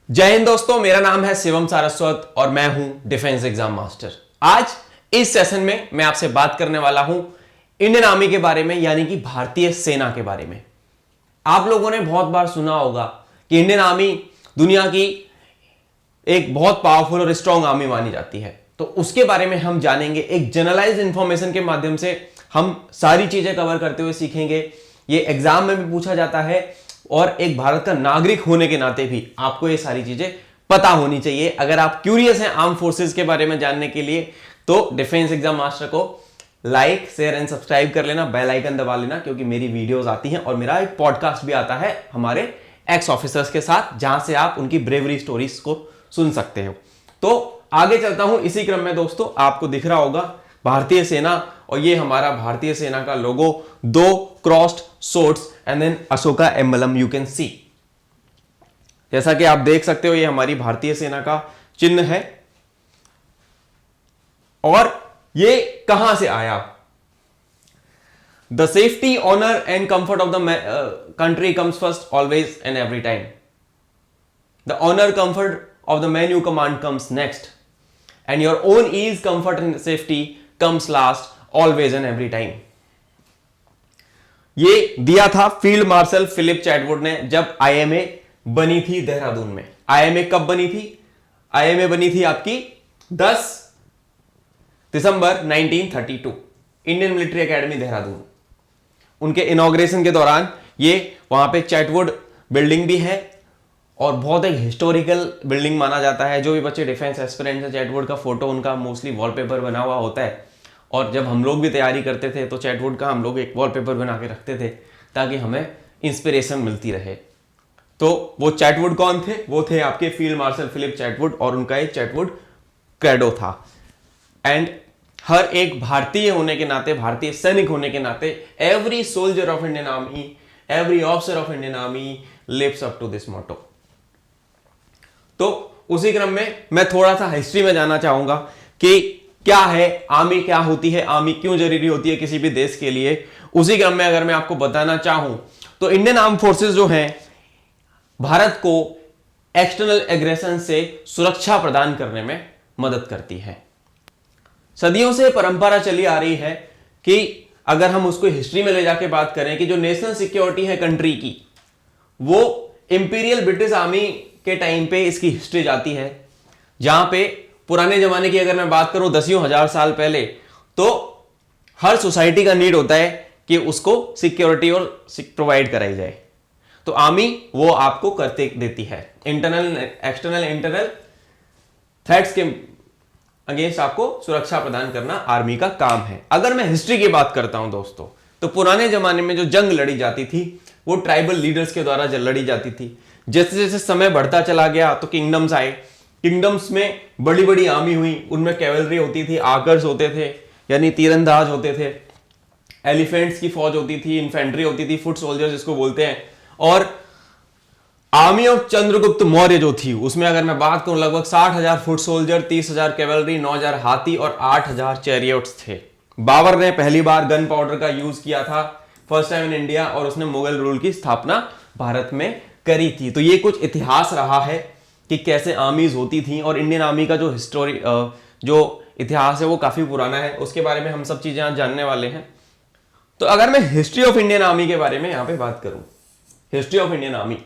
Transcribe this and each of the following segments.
जय हिंद दोस्तों, मेरा नाम है शिवम सारस्वत और मैं हूं डिफेंस एग्जाम मास्टर। आज इस सेशन में मैं आपसे बात करने वाला हूं इंडियन आर्मी के बारे में, यानी कि भारतीय सेना के बारे में। आप लोगों ने बहुत बार सुना होगा कि इंडियन आर्मी दुनिया की एक बहुत पावरफुल और स्ट्रॉन्ग आर्मी मानी जाती है। तो उसके बारे में हम जानेंगे, एक जनरलाइज्ड इंफॉर्मेशन के माध्यम से हम सारी चीजें कवर करते हुए सीखेंगे। ये एग्जाम में भी पूछा जाता है और एक भारत का नागरिक होने के नाते भी आपको ये सारी चीजें पता होनी चाहिए। अगर आप क्यूरियस हैं आर्म फोर्सेस के बारे में जानने के लिए तो डिफेंस एग्जाम मास्टर को लाइक, शेयर एंड सब्सक्राइब कर लेना, बेल आइकन दबा लेना, क्योंकि मेरी वीडियोस आती हैं और मेरा एक पॉडकास्ट भी आता है हमारे एक्स ऑफिसर्स के साथ, जहां से आप उनकी ब्रेवरी स्टोरीज को सुन सकते हो। तो आगे चलता हूं इसी क्रम में दोस्तों, आपको दिख रहा होगा भारतीय सेना, और ये हमारा भारतीय सेना का लोगो, दो crossed swords and then Ashoka emblem you can see. जैसा कि आप देख सकते हो ये हमारी भारतीय सेना का चिन्ह है। और ये कहां से आया? The safety, honour and comfort of the country comes first always and every time. The honour, comfort of the man you command comes next, and your own ease, comfort and safety comes last always and every time। ये दिया था field marshal Philip Chetwode ने जब IMA बनी थी देहरादून में। IMA कब बनी थी? आईएमए बनी थी आपकी 10 दिसंबर 1932, इंडियन मिलिट्री एकेडमी देहरादून। उनके इनॉग्रेशन के दौरान ये वहां पे चैटवुड बिल्डिंग भी है और बहुत एक हिस्टोरिकल बिल्डिंग माना जाता है। जो भी बच्चे डिफेंस एस्पिरेंट्स हैं, चैटवुड का फोटो उनका मोस्टली वॉलपेपर बना हुआ होता है। और जब हम लोग भी तैयारी करते थे तो चैटवुड का हम लोग एक वॉलपेपर बना के रखते थे ताकि हमें इंस्पिरेशन मिलती रहे। तो वो चैटवुड कौन थे? वो थे आपके फील्ड मार्शल फिलिप चैटवुड, और उनका एक चैटवुड क्रेडो था। एंड हर एक भारतीय होने के नाते, भारतीय सैनिक होने के नाते, every soldier of Indian army, every officer of Indian army lives up to this motto. तो उसी क्रम में मैं थोड़ा सा हिस्ट्री में जानना चाहूंगा कि क्या है आर्मी, क्या होती है आर्मी, क्यों जरूरी होती है किसी भी देश के लिए। उसी क्रम में अगर मैं आपको बताना चाहूं तो इंडियन आर्म फोर्सेस जो हैं भारत को एक्सटर्नल एग्रेशन से सुरक्षा प्रदान करने में मदद करती है। सदियों से परंपरा चली आ रही है कि अगर हम उसको हिस्ट्री में ले जाके बात करें कि जो नेशनल सिक्योरिटी है कंट्री की, वो इंपीरियल ब्रिटिश आर्मी के टाइम पे इसकी हिस्ट्री जाती है। जहां पे पुराने जमाने की अगर मैं बात करूं 10,000 साल पहले, तो हर सोसाइटी का नीड होता है कि उसको सिक्योरिटी और प्रोवाइड कराई जाए। तो आर्मी वो आपको करते देती है। इंटरनल, एक्सटर्नल, इंटरनल थ्रेट्स के अगेंस्ट आपको सुरक्षा प्रदान करना आर्मी का काम है। अगर मैं हिस्ट्री की बात करता हूं दोस्तों, तो पुराने जमाने में जो जंग लड़ी जाती थी वो ट्राइबल लीडर्स के द्वारा लड़ी जाती थी। जैसे जैसे समय बढ़ता चला गया तो किंगडम्स आए। किंगडम्स में बड़ी बड़ी आर्मी हुई, उनमें कैवलरी होती थी, आर्कर्स होते थे यानी तीरंदाज होते थे, एलिफेंट्स की फौज होती थी, इन्फेंट्री होती थी, फुट सोल्जर्स जिसको बोलते हैं। और आर्मी ऑफ चंद्रगुप्त मौर्य जो थी उसमें अगर मैं बात करूं लगभग 60,000 फुट सोल्जर, 30,000 कैवलरी, 9,000 हाथी और 8,000 चैरियट्स थे। बाबर ने पहली बार गन पाउडर का यूज किया था फर्स्ट टाइम इन इंडिया, और उसने मुगल रूल की स्थापना भारत में करी थी। तो ये कुछ इतिहास रहा है कि कैसे आर्मीज होती थी, और इंडियन आर्मी का जो जो इतिहास है वो काफी पुराना है। उसके बारे में हम सब चीजें आज जानने वाले हैं। तो अगर मैं हिस्ट्री ऑफ इंडियन आर्मी के बारे में यहां पे बात करूं, हिस्ट्री ऑफ इंडियन आर्मी,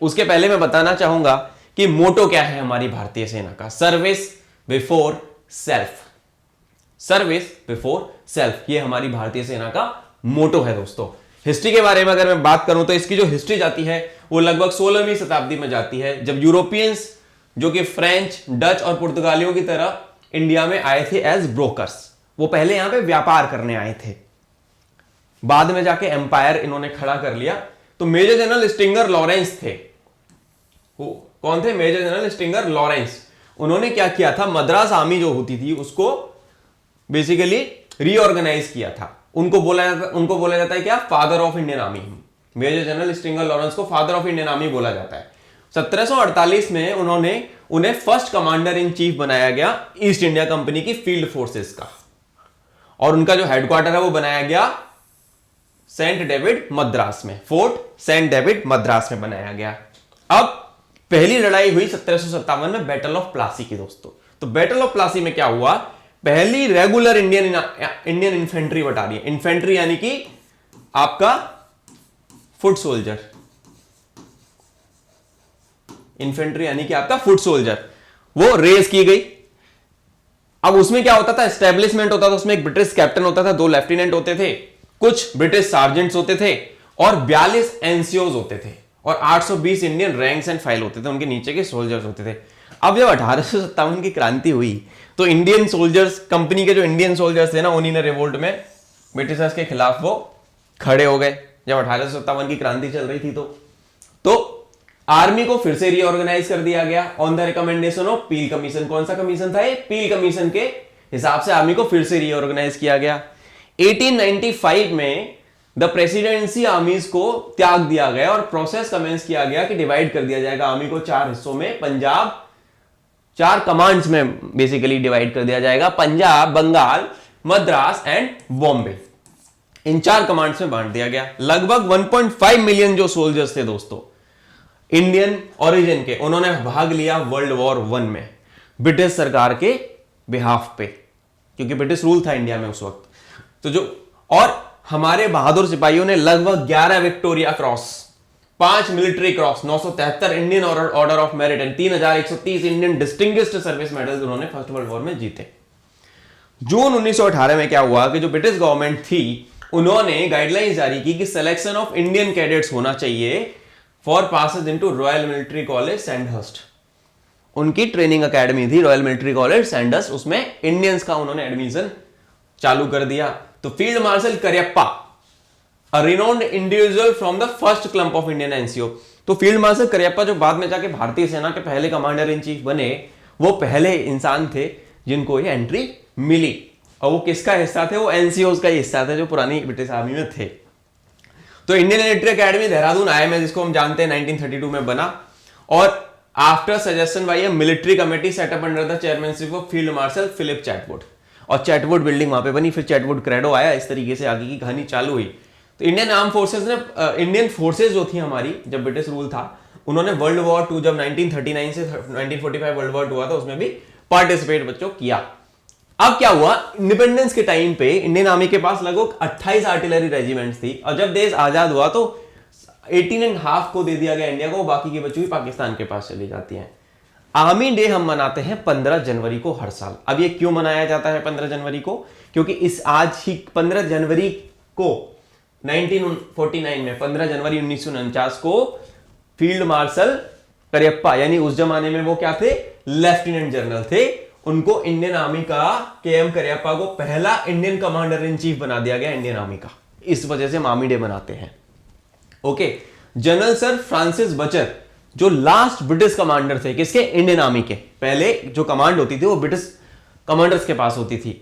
उसके पहले मैं बताना चाहूंगा कि मोटो क्या है हमारी भारतीय सेना का। Service before self. Service before self, ये हमारी भारतीय सेना का मोटो है दोस्तों। हिस्ट्री के बारे में अगर मैं बात करूं तो इसकी जो हिस्ट्री जाती है वो लगभग 16वीं शताब्दी में जाती है, जब यूरोपियंस जो कि फ्रेंच, डच और पुर्तगालियों की तरह इंडिया में आए थे एज ब्रोकर्स। वो पहले यहां पे व्यापार करने आए थे, बाद में जाके एम्पायर इन्होंने खड़ा कर लिया। तो मेजर जनरल स्टिंगर लॉरेंस थे। कौन थे? Major general Stringer Lawrence. उन्होंने क्या किया था, मद्रास आर्मी जो होती थी उसको बेसिकली रीऑर्गेनाइज किया था। उनको बोला जाता है क्या? Father of Indian army. Major general Stringer Lawrence को फादर ऑफ इंडियन आर्मी बोला जाता है। 1748 में उन्हें फर्स्ट कमांडर इन चीफ बनाया गया ईस्ट इंडिया कंपनी की फील्ड फोर्सेस का, और उनका जो हेडक्वार्टर है वो बनाया गया सेंट डेविड मद्रास में, फोर्ट सेंट डेविड मद्रास में बनाया गया। अब पहली लड़ाई हुई 1757 में बैटल ऑफ प्लासी की दोस्तों। तो बैटल ऑफ प्लासी में क्या हुआ, पहली regular Indian infantry battalion, infantry यानी कि आपका फुट सोल्जर, इन्फेंट्री यानी कि आपका फुट सोल्जर, वो रेस की गई। अब उसमें क्या होता था, एस्टेब्लिशमेंट होता था, उसमें एक ब्रिटिश कैप्टन होता था, 2 लेफ्टिनेंट होते थे, कुछ ब्रिटिश सार्जेंट्स होते थे और 42 एनसीओज होते थे और 820 इंडियन रैंक्स एंड फाइल होते थे, उनके नीचे के सोल्जर्स होते थे। अब जब 1857 की क्रांति हुई तो इंडियन सोल्जर्स, कंपनी के जो इंडियन सोल्जर्स थे ना, उन्हीं ने रिवोल्ट में ब्रिटिशर्स के खिलाफ वो खड़े हो गए जब 1857 की क्रांति चल रही थी। तो आर्मी को फिर से रीऑर्गेनाइज कर दिया गया on the recommendation of peel commission. कौन सा कमीशन था ये, पील कमीशन के हिसाब से आर्मी को फिर से रीऑर्गेनाइज किया गया। 1895 में द प्रेसिडेंसी आर्मीज को त्याग दिया गया और प्रोसेस कमेंस किया गया कि डिवाइड कर दिया जाएगा आर्मी को 4 हिस्सों में, पंजाब 4 कमांड्स में बेसिकली डिवाइड कर दिया जाएगा, पंजाब, बंगाल, मद्रास एंड बॉम्बे, इन 4 कमांड्स में बांट दिया गया। लगभग 1.5 मिलियन जो सोल्जर्स थे दोस्तों इंडियन ओरिजिन के, उन्होंने भाग लिया वर्ल्ड वॉर 1 में ब्रिटिश सरकार के बिहाफ पे, क्योंकि ब्रिटिश रूल था इंडिया में उस वक्त। तो जो और हमारे बहादुर सिपाहियों ने लगभग 11 Victoria cross, 5 military cross, 973 Indian order of merit and 3130 Indian distinguished service medals उन्होंने फर्स्ट वर्ल्ड वॉर में जीते। जून 1918 में क्या हुआ कि जो ब्रिटिश गवर्नमेंट थी उन्होंने गाइडलाइंस जारी की कि सिलेक्शन ऑफ इंडियन कैडेट्स होना चाहिए for passage into royal military college Sandhurst. उनकी ट्रेनिंग एकेडमी थी रॉयल मिलिट्री कॉलेज सैंडहर्स्ट, उसमें इंडियंस का उन्होंने एडमिशन चालू कर दिया। तो field marshal Cariappa, a renowned individual from the first clump of Indian NCO. तो फील्ड मार्शल करियप्पा जो बाद में जाके भारतीय सेना के पहले कमांडर इन चीफ बने, वो पहले इंसान थे जिनको ये एंट्री मिली। और वो किसका हिस्सा थे, वो एनसीओज का हिस्सा थे जो पुरानी ब्रिटिश आर्मी में थे। तो Indian military academy Dehradun IMA, जिसको हम जानते हैं 1932 में बना, और after suggestion by a military committee setup under the chairmanship of field marshal Philip Chetwode, और चैटवुड बिल्डिंग वहां पे बनी, फिर चैटवुड क्रेडो आया, इस तरीके से आगे की कहानी चालू हुई। तो इंडियन आर्म फोर्सेस ने, इंडियन फोर्सेस जो थी हमारी जब ब्रिटिश रूल था, उन्होंने वर्ल्ड वॉर 2 जब 1939 से 1945 वर्ल्ड वॉर 2 हुआ था उसमें भी पार्टिसिपेट बच्चों किया। अब क्या हुआ, इंडिपेंडेंस के टाइम पे इंडियन आर्मी के पास लगभग 28 आर्टिलरी रेजिमेंट्स थी, और जब देश आजाद हुआ तो 18.5 को दे दिया गया इंडिया को, बाकी की बची हुई पाकिस्तान के पास चली जाती हैं। आर्मी डे हम मनाते हैं 15 जनवरी को हर साल। अब ये क्यों मनाया जाता है 15 जनवरी को, क्योंकि इस आज ही 15 जनवरी को 1949 में 15 जनवरी 1949 को फील्ड मार्शल करियप्पा, यानी उस जमाने में वो क्या थे, लेफ्टिनेंट जनरल थे, उनको इंडियन आर्मी का, केएम करियप्पा को पहला इंडियन कमांडर इन चीफ बना दिया गया इंडियन आर्मी का। इस वजह से हम आर्मी डे मनाते हैं। ओके, जनरल सर फ्रांसिस बचर जो लास्ट ब्रिटिश कमांडर थे, किसके, इंडियन आर्मी के। पहले जो कमांड होती थी वो ब्रिटिश कमांडर्स के पास होती थी।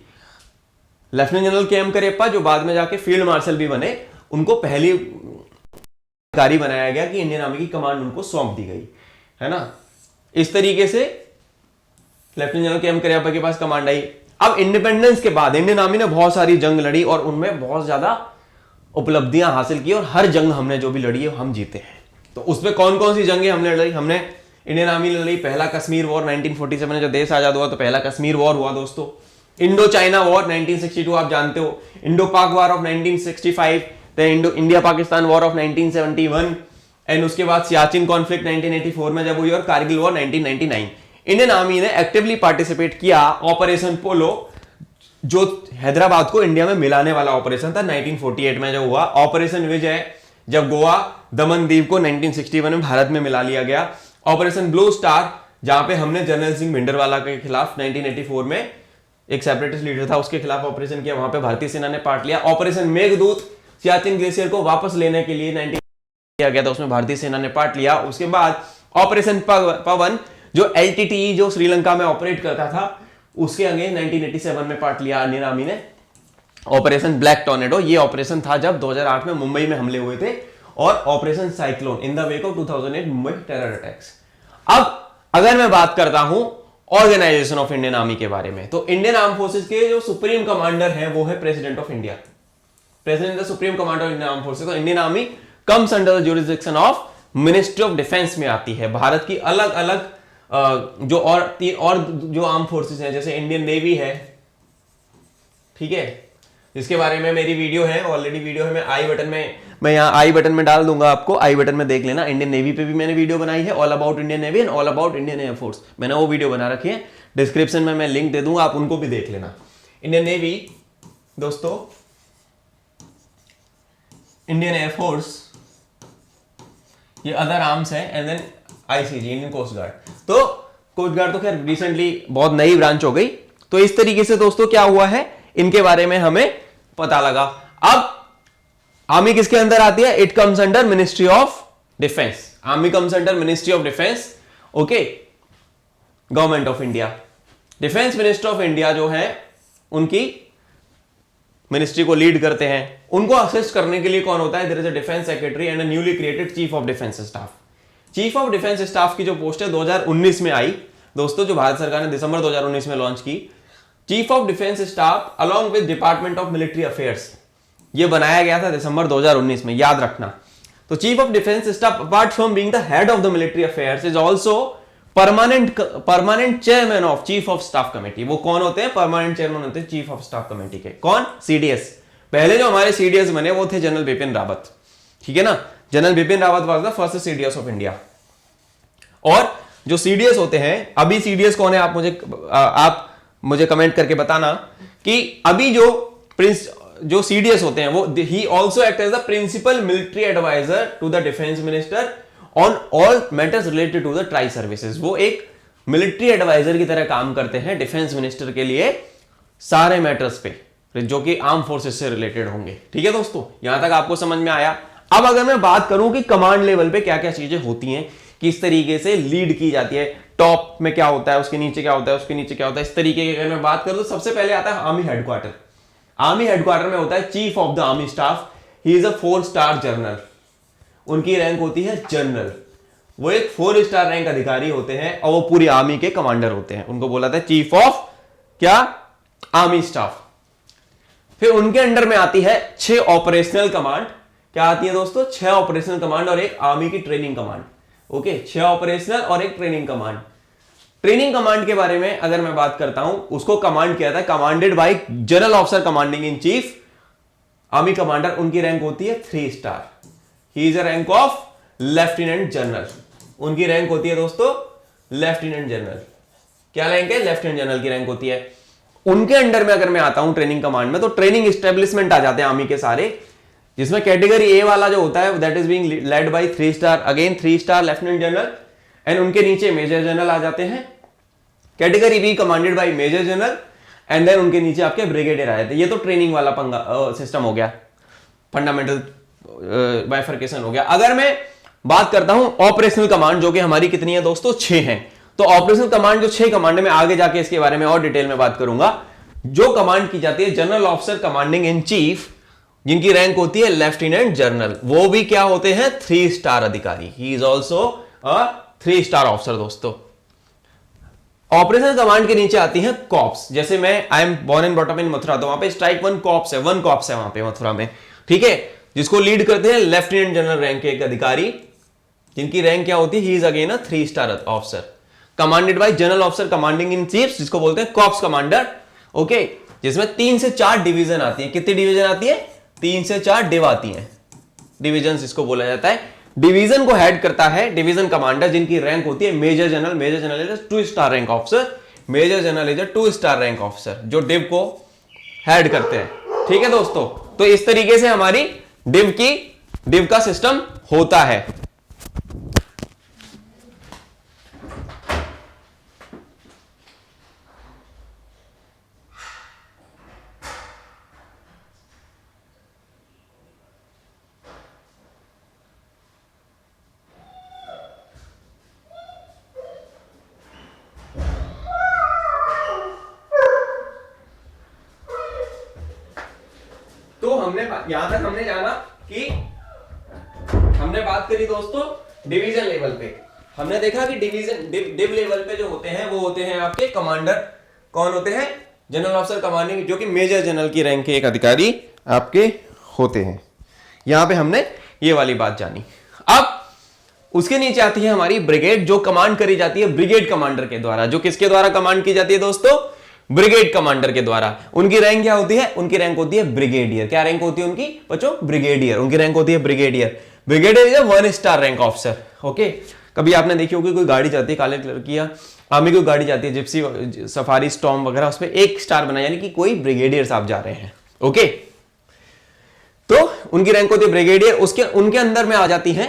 लेफ्टिनेंट जनरल केएम करियप्पा जो बाद में जाके फील्ड मार्शल भी बने, उनको पहली अधिकारी बनाया गया कि इंडियन आर्मी की कमांड उनको सौंप दी गई, है ना। इस तरीके से लेफ्टिनेंट जनरल केएम करियप्पा के पास कमांड आई। अब इंडिपेंडेंस के बाद इंडियन आर्मी ने बहुत सारी जंग लड़ी और उनमें बहुत ज्यादा उपलब्धियां हासिल की, और हर जंग हमने जो भी लड़ी है हम जीते हैं। तो उसमें कौन कौन सी जंगें हमने लड़ी, हमने इंडियन आर्मी ने लड़ी, पहला कश्मीर वॉर 1947 में जब देश आजाद हुआ तो पहला कश्मीर वॉर हुआ दोस्तों। इंडो चाइना वॉर 1962 आप जानते हो, इंडो पाक war of 1965, India Pakistan war of 1971, and उसके बाद सियाचिन कॉन्फ्लिक्ट 1984 में जब हुई, और कारगिल वॉर 1999। इंडियन आर्मी ने एक्टिवली पार्टिसिपेट किया ऑपरेशन पोलो, जो हैदराबाद को इंडिया में मिलाने वाला ऑपरेशन था 1948 में जो हुआ, ऑपरेशन विजय जब गोवा दमन द्वीप को 1961 में भारत में मिला लिया गया, ऑपरेशन ब्लू स्टार जहां पे हमने जनरल सिंह भिंडरवाला के खिलाफ 1984 में एक सेपरेटिस्ट लीडर था उसके खिलाफ ऑपरेशन किया, वहां पे भारतीय सेना ने पार्ट लिया। ऑपरेशन मेघदूत सियाचिन ग्लेशियर को वापस लेने के लिए 19 किया गया था, उसमें भारतीय सेना ने पार्ट लिया। उसके बाद ऑपरेशन पवन जो एलटीटीई जो श्रीलंका में ऑपरेट करता था, उसके आगे 1987 में पार्ट लिया इंडियन आर्मी ने। ऑपरेशन ब्लैक टॉर्नेडो, ये ऑपरेशन था जब 2008 में मुंबई में हमले हुए थे, और operation cyclone in the wake of 2008 Mumbai terror attacks. अब अगर मैं बात करता हूं ऑर्गेनाइजेशन ऑफ इंडियन आर्मी के बारे में, तो इंडियन आर्म फोर्सेस के जो सुप्रीम कमांडर हैं वो है president of India, president the supreme commander of Indian arm forces. तो Indian army comes under the jurisdiction of ministry of defence में आती है। भारत की अलग अलग जो और जो आर्म फोर्सेस हैं, जैसे इंडियन नेवी है, ठीक है, जिसके बारे में मेरी वीडियो है, ऑलरेडी वीडियो है, मैं यहाँ आई बटन में डाल दूंगा, आपको आई बटन में देख लेना। इंडियन नेवी पे भी मैंने वीडियो बनाई है, all about Indian navy and all about Indian air force, मैंने वो वीडियो बना रखी है, डिस्क्रिप्शन में मैं लिंक दे दूंगा, आप उनको भी देख लेना। इंडियन नेवी दोस्तों, इंडियन एयरफोर्स, ये अदर आर्म्स है, and then ICG, Indian coast guard. तो कोस्ट गार्ड तो खैर रिसेंटली बहुत नई ब्रांच हो गई। तो इस तरीके से दोस्तों क्या हुआ है, इनके बारे में हमें पता लगा। अब आर्मी किसके अंदर आती है? It comes under ministry of defence. Army comes under ministry of defence, okay, government of India. Defence minister of India जो है, उनकी मिनिस्ट्री को लीड करते हैं। उनको असिस्ट करने के लिए कौन होता है? There is a defence secretary and a newly created chief of defence staff. Chief of defence staff की जो पोस्ट है 2019 में आई दोस्तों, जो भारत सरकार ने दिसंबर 2019 में लॉन्च की। Chief of defence staff along with department of military affairs, ये बनाया गया था दिसंबर 2019 में, याद रखना। तो chief of defence staff apart from being the head of the military affairs is also permanent chairman of chief of staff committee. वो कौन होते हैं? परमानेंट चेयरमैन होते हैं चीफ ऑफ स्टाफ कमेटी के। कौन? सीडीएस। पहले जो हमारे सीडीएस बने वो थे जनरल बिपिन रावत, ठीक है ना। General Bipin Rawat was the first CDS of India. और जो सीडीएस होते हैं, अभी सीडीएस कौन है? आप मुझे कमेंट करके बताना कि अभी जो सीडीएस होते हैं वो ही also act as the principal military adviser to the defence minister on all matters related to the tri services. वो एक मिलिट्री एडवाइजर की तरह काम करते हैं डिफेंस मिनिस्टर के लिए सारे मैटर्स पे जो कि आर्म फोर्सेस से रिलेटेड होंगे। ठीक है दोस्तों, यहां तक आपको समझ में आया। अब अगर मैं बात करूं कि कमांड लेवल पे क्या क्या चीजें होती हैं, किस तरीके से लीड की जाती है, टॉप में क्या होता है, उसके नीचे क्या होता है, उसके नीचे क्या होता है, इस तरीके की अगर मैं बात करूं तो सबसे पहले आता है आर्मी हेडक्वार्टर। आर्मी हेडक्वार्टर में होता है chief of the army staff, he is a 4 star general. उनकी रैंक होती है जनरल। वो एक 4 स्टार रैंक अधिकारी होते हैं और वो पूरी आर्मी के कमांडर होते हैं। उनको बोला था चीफ ऑफ क्या? Army staff. फिर उनके अंडर में आती है 6 ऑपरेशनल कमांड। क्या आती है दोस्तों? 6 ऑपरेशनल कमांड और एक आर्मी की ट्रेनिंग कमांड। ओके, 6 ऑपरेशनल और एक ट्रेनिंग कमांड। ट्रेनिंग कमांड के बारे में अगर मैं बात करता हूं, उसको कमांड किया था commanded bye general officer commanding in chief, army commander. उनकी रैंक होती है 3 star. He is a rank of lieutenant general. उनकी रैंक होती है दोस्तों लेफ्टिनेंट जनरल। क्या रैंक है? लेफ्टिनेंट जनरल की रैंक होती है। उनके अंडर में अगर मैं आता हूं ट्रेनिंग कमांड में, तो ट्रेनिंग एस्टेब्लिशमेंट आ जाते हैं आर्मी के सारे, जिसमें कैटेगरी ए वाला जो होता है that is being led by 3 star, again 3 star lieutenant general, and उनके नीचे मेजर जनरल आ जाते हैं। Category B commanded by major general, and then उनके नीचे आपके ब्रिगेडियर आ जाते हैं। ये तो ट्रेनिंग वाला पंगा सिस्टम हो गया, फंडामेंटल बाइफर्केशन हो गया। अगर मैं बात करता हूं ऑपरेशनल कमांड, जो कि हमारी कितनी है दोस्तों? 6 हैं। तो ऑपरेशनल कमांड जो 6 कमांड में आगे जाके इसके बारे में और डिटेल में बात करूंगा। जो कमांड की जाती है general officer commanding in chief, जिनकी रैंक होती है लेफ्टिनेंट जनरल, वो भी क्या होते हैं? 3 स्टार अधिकारी। He is also a 3 star officer दोस्तों। ऑपरेशनल कमांड के नीचे आती है कॉप्स। जैसे मैं I am born and brought up in Mathura, तो वहां पे स्ट्राइक 1 कॉप्स है, 1 कॉप्स है वहां पे मथुरा में, ठीक है, जिसको लीड करते हैं लेफ्टिनेंट जनरल रैंक के एक अधिकारी, जिनकी रैंक क्या होती है? He is again a 3 star officer commanded bye general officer commanding in chief, जिसको बोलते हैं कॉप्स कमांडर। ओके, जिसमें 3 से 4 डिवीजन आती है। कितनी डिवीजन आती है? 3 से 4 डिव आती हैं, डिवीजन इसको बोला जाता है। डिवीजन को हेड करता है डिवीजन कमांडर, जिनकी रैंक होती है major general. Major general is 2 star rank officer. Major general is 2 star rank officer, जो डिव को हेड करते हैं। ठीक है दोस्तों, तो इस तरीके से हमारी डिव का सिस्टम होता है। तो यहां तक हमने जाना कि हमने बात करी दोस्तों डिवीजन लेवल पे। हमने देखा कि डिव लेवल पे जो होते हैं वो होते हैं आपके कमांडर। कौन होते हैं? जनरल ऑफिसर कमांडिंग, जो कि मेजर जनरल की रैंक के एक अधिकारी आपके होते हैं। यहां पे हमने ये वाली बात जानी। अब उसके नीचे आती है हमारी ब्रिगेड, जो कमांड करी जाती है ब्रिगेड कमांडर के द्वारा। जो किसके द्वारा कमांड की जाती है दोस्तों? ब्रिगेड कमांडर के द्वारा। उनकी रैंक क्या होती है? उनकी रैंक होती है ब्रिगेडियर। क्या रैंक होती है उनकी बच्चों? ब्रिगेडियर। उनकी रैंक होती है brigadier. Brigadier is a 1 star rank officer. Okay, कभी आपने देखी होगी कोई गाड़ी जाती है काले कलर की, या आर्मी की गाड़ी जाती है जिप्सी सफारी स्टॉर्म वगैरह, उस पर 1 स्टार बना, यानी कि कोई ब्रिगेडियर साहब जा रहे हैं। ओके, तो उनकी रैंक होती है ब्रिगेडियर। उसके उनके अंदर में आ जाती है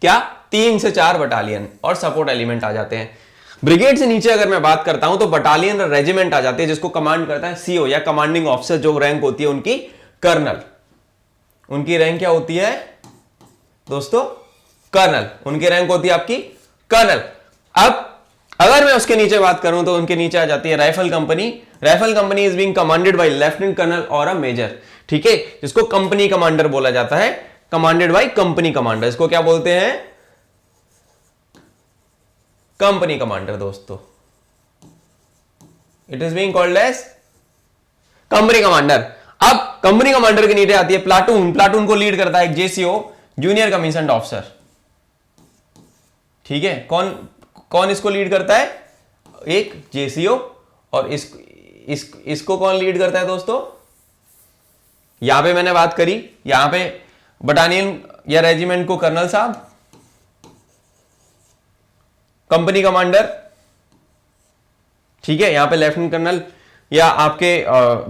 क्या? 3 से 4 बटालियन और सपोर्ट एलिमेंट आ जाते हैं। ब्रिगेड से नीचे अगर मैं बात करता हूं तो बटालियन और रेजिमेंट आ जाते हैं, जिसको कमांड करता है सीओ या कमांडिंग ऑफिसर, जो रैंक होती है उनकी कर्नल। उनकी रैंक क्या होती है दोस्तों? कर्नल। उनकी रैंक होती है आपकी कर्नल। अब अगर मैं उसके नीचे बात करूं तो उनके नीचे आ जाती है rifle company. Rifle company is being commanded by lieutenant colonel और अ मेजर। ठीक है, जिसको कंपनी कमांडर बोला जाता है, कमांडेड बाय कंपनी कमांडर। इसको क्या बोलते हैं? कंपनी कमांडर दोस्तों। It is being called as company commander. अब कंपनी कमांडर के नीचे आती है प्लाटून। प्लाटून को लीड करता है एक जेसीओ, जूनियर कमीशन्ड ऑफिसर। ठीक है, कौन कौन इसको लीड करता है? एक जेसीओ। और इसको कौन लीड करता है दोस्तों? यहां पे मैंने बात करी, यहां पे बटालियन या रेजिमेंट को कर्नल साहब, कंपनी कमांडर। ठीक है, यहां पे लेफ्टिनेंट कर्नल या आपके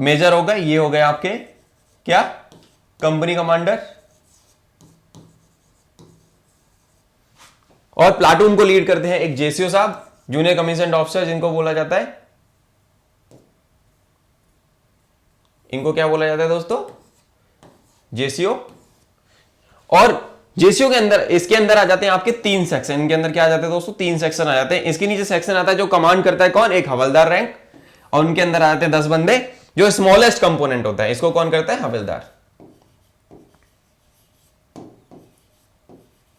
मेजर हो गए, ये हो गए आपके क्या? Company commander. और प्लाटून को लीड करते हैं एक जेसीओ साहब, जूनियर कमीशन्ड ऑफिसर, जिनको बोला जाता है, इनको क्या बोला जाता है दोस्तों? जेसीओ। और जेसीओ के अंदर, इसके अंदर आ जाते हैं आपके 3 सेक्शन। इनके अंदर क्या आ जाते हैं दोस्तों? 3 सेक्शन आ जाते हैं। इसके नीचे सेक्शन आता है जो कमांड करता है कौन? एक हवलदार रैंक। और उनके अंदर आ जाते हैं 10 बंदे, जो स्मॉलेस्ट कंपोनेंट होता है। इसको कौन करता है? हवलदार।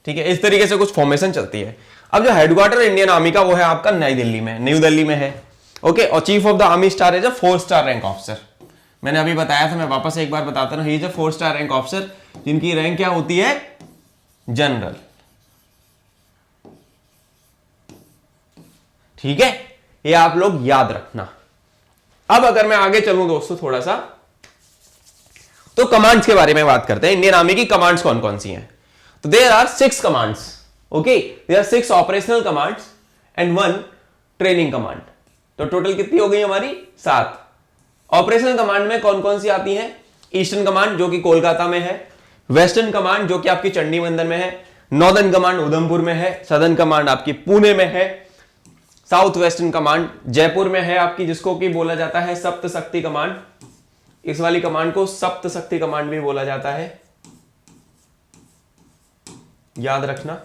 ठीक है, इस तरीके से कुछ फॉर्मेशन चलती है। अब जो हेडक्वार्टर इंडियन आर्मी का वो है आपका नई दिल्ली में, न्यू दिल्ली में है। ओके, और chief of the army star is a 4 star rank officer. मैंने अभी बताया था, मैं वापस एक बार बताता हूं, ही is a 4 star rank officer, जिनकी रैंक क्या होती है? जनरल। ठीक है, ये आप लोग याद रखना। अब अगर मैं आगे चलूं दोस्तों थोड़ा सा, तो कमांड्स के बारे में बात करते हैं। इंडियन आर्मी की कमांड्स कौन कौन सी हैं? तो there are 6 commands. Okay, there are 6 operational commands and 1 training command. तो टोटल कितनी हो गई हमारी? 7। ऑपरेशनल कमांड में कौन कौन सी आती है? ईस्टर्न कमांड, जो कि कोलकाता में है। वेस्टर्न कमांड, जो कि आपकी चंडीमंदिर में है। नॉर्दर्न कमांड उधमपुर में है। सदर्न कमांड आपकी पुणे में है। साउथ वेस्टर्न कमांड जयपुर में है आपकी, जिसको कि बोला जाता है सप्त शक्ति कमांड। इस वाली कमांड को सप्त शक्ति कमांड भी बोला जाता है, याद रखना।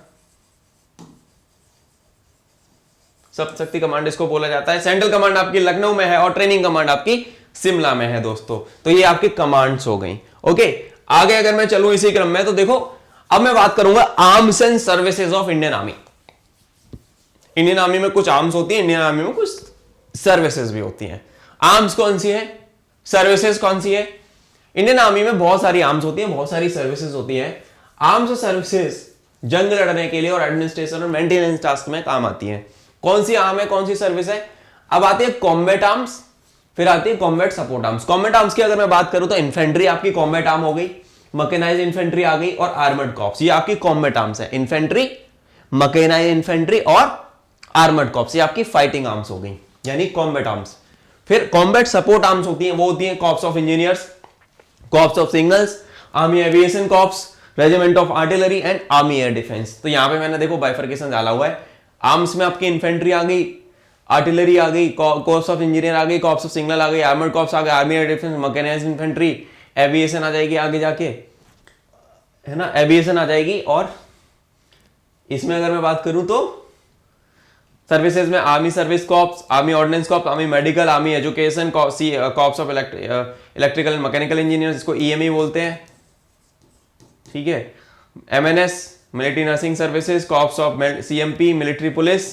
सप्त शक्ति कमांड इसको बोला जाता है। सेंट्रल कमांड आपकी लखनऊ में है और ट्रेनिंग कमांड आपकी शिमला में है दोस्तों। तो ये आपकी कमांड्स हो गई। ओके, आगे अगर मैं चलूं इसी क्रम में, तो देखो अब मैं बात करूंगा arms and services of Indian army. Indian army में कुछ आर्म्स होती है, इंडियन आर्मी में कुछ सर्विसेज भी होती हैं। आर्म्स कौन सी है, सर्विसेज कौन सी है? इंडियन आर्मी में बहुत सारी आर्म्स होती हैं, बहुत सारी सर्विसेज होती हैं। आर्म्स और सर्विसेज जंग लड़ने के लिए और एडमिनिस्ट्रेशन और मेंटेनेंस टास्क में काम आती हैं। कौन सी आर्म है, कौन सी सर्विस है? अब आती है कॉम्बैट आर्म्स, फिर आती है combat support arms. Combat arms की अगर मैं बात करूं तो इन्फेंट्री आपकी कॉम्बैट आर्म हो गई, मैकेनाइज्ड इन्फेंट्री आ गई और आर्मर्ड कॉर्प्स, ये आपकी कॉम्बैट आर्म्स है। इन्फेंट्री, मैकेनाइज्ड इन्फेंट्री और आर्मर्ड कॉर्प्स, ये आपकी फाइटिंग आर्म्स हो गई, यानी कॉम्बैट आर्म्स। फिर कॉम्बैट सपोर्ट आर्म्स होती हैं, वो होती हैं corps of engineers, corps of signals, army aviation corps, regiment of artillery and army air defence. तो यहां पे मैंने देखो बाइफर्केशन डाला हुआ है। आर्म्स में आपकी इन्फेंट्री आ गई, आर्टिलरी आ गई, कॉर्प्स ऑफ इंजीनियर आ गई, कॉर्प्स ऑफ सिग्नल आ गई, आर्मर्ड कॉर्प्स आ गए, army air defence, mechanised infantry, aviation आ जाएगी आगे जाके, है ना, एविएशन आ जाएगी। और इसमें अगर मैं बात करूं तो सर्विसेज में army service corps, army ordnance corps, army medical, army education, corps of electrical and mechanical engineers, इसको ईएमई बोलते हैं। ठीक है, MNS military nursing services, corps of CMP military police,